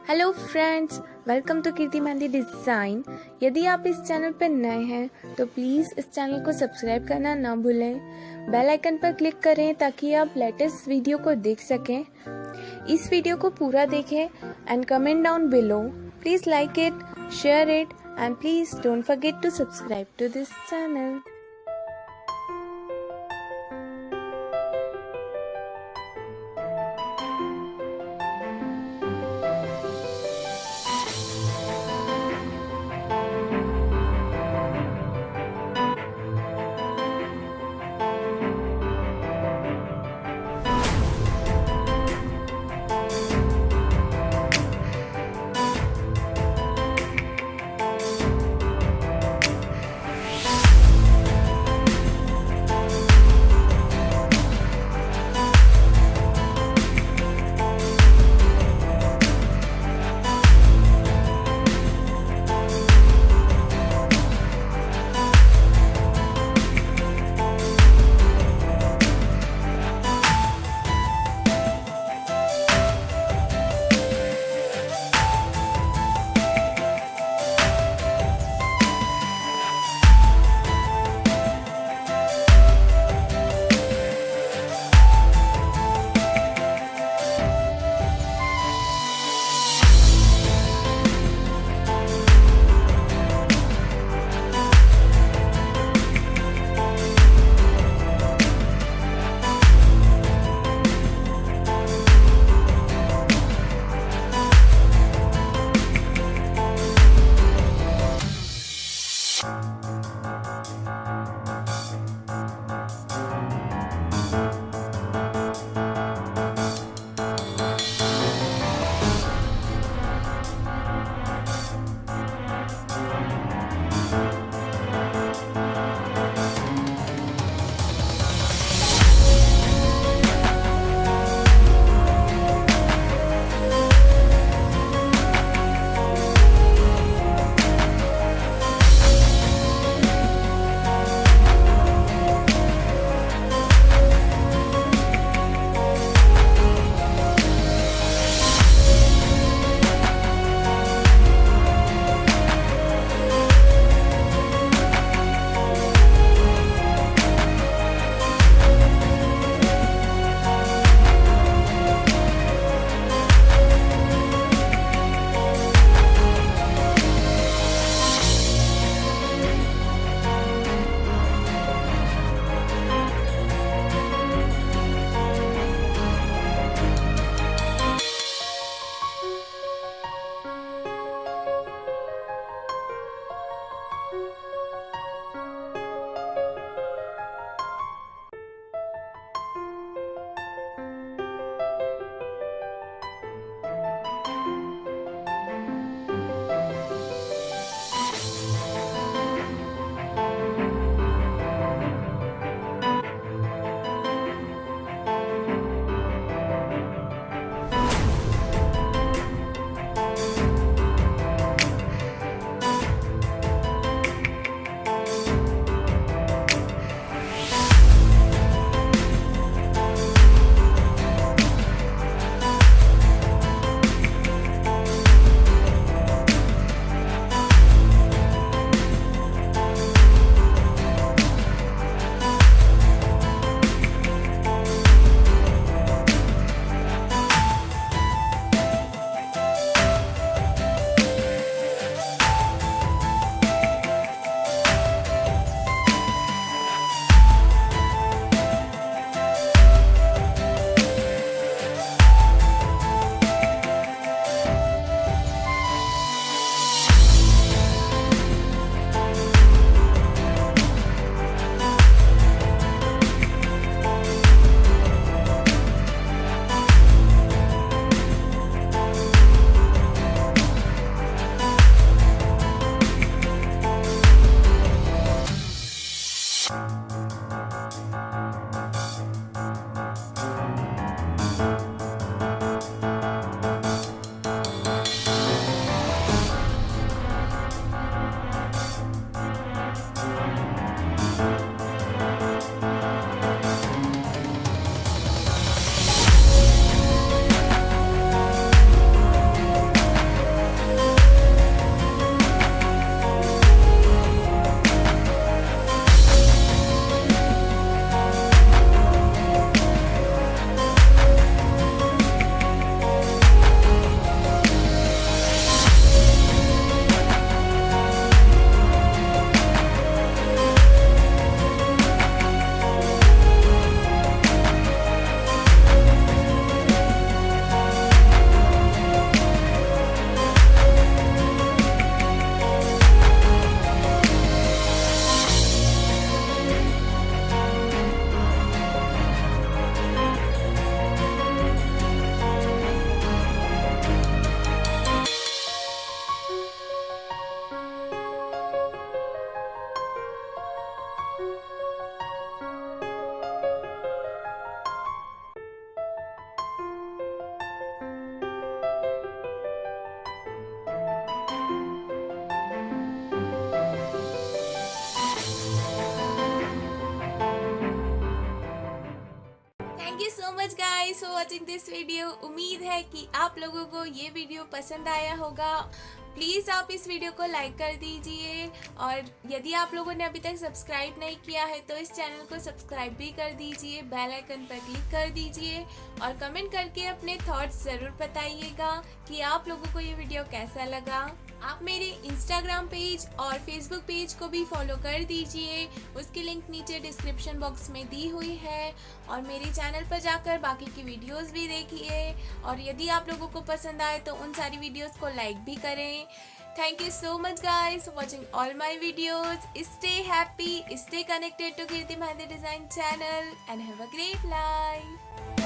Hello friends, welcome to Kirti mehndi design. यदि आप इस चैनल पर नए हैं तो प्लीज़ इस चैनल को सब्सक्राइब करना ना भूलें। बेल आइकन पर क्लिक करें ताकि आप लेटेस्ट वीडियो को देख सकें। इस वीडियो को पूरा देखें and comment down below. Please like it, share it and please don't forget to subscribe to this channel. Thank you so much guys for watching this video. उम्मीद है कि आप लोगों को ये वीडियो पसंद आया होगा। प्लीज़ आप इस वीडियो को लाइक कर दीजिए और यदि आप लोगों ने अभी तक सब्सक्राइब नहीं किया है तो इस चैनल को सब्सक्राइब भी कर दीजिए, बेल आइकन पर क्लिक कर दीजिए और कमेंट करके अपने थॉट्स ज़रूर बताइएगा कि आप लोगों को ये वीडियो कैसा लगा। आप मेरे इंस्टाग्राम पेज और फेसबुक पेज को भी फॉलो कर दीजिए, उसकी लिंक नीचे डिस्क्रिप्शन बॉक्स में दी हुई है। और मेरे चैनल पर जाकर बाकी की वीडियोस भी देखिए और यदि आप लोगों को पसंद आए तो उन सारी वीडियोस को लाइक भी करें। Thank you so much guys for watching all my videos. Stay happy, stay connected to Kirti Mehndi Design channel and have a great life.